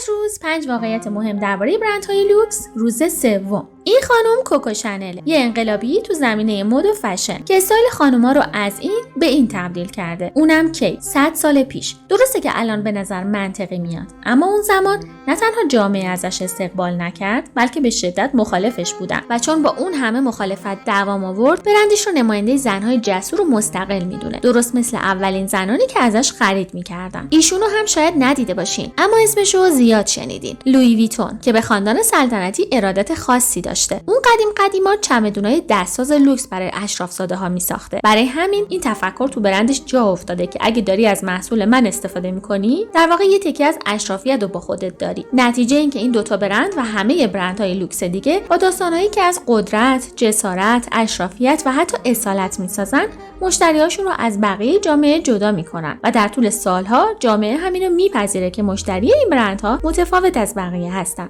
روز 5 واقعیت مهم درباره برندهای لوکس. روز سوم. این خانم کوکو شنل، یه انقلابی تو زمینه مد و فشن که استایل خانوما رو از این به این تبدیل کرده. اونم کی 100 سال پیش. درسته که الان به نظر منطقی میاد، اما اون زمان نه تنها جامعه ازش استقبال نکرد، بلکه به شدت مخالفش بودن و چون با اون همه مخالفت دوام آورد، برندش رو نماینده زنهای جسور و مستقل میدونه، درست مثل اولین زنانی که ازش خرید میکردن. ایشونو هم شاید ندیده باشین، اما اسمشو زیاد شنیدین. لویی ویتون که به خاندان سلطنتی ارادت خاصی داشته. اون قدیما چمدونای دستساز لوکس برای اشرافزاده ها میساخته. برای همین این تفکر تو برندش جا افتاده که اگه داری از محصول من استفاده میکنی، در واقع یه تکه از اشرافیت رو با خودت داری. نتیجه این که این دوتا برند و همه برندهای لوکس دیگه با داستانهایی که از قدرت، جسارت، اشرافیت و حتی اصالت میسازن، مشتریاشون رو از بقیه جامعه جدا میکنن و در طول سالها جامعه همین رو میپذیره که مشتری این برندها متفاوت از بقیه هستن.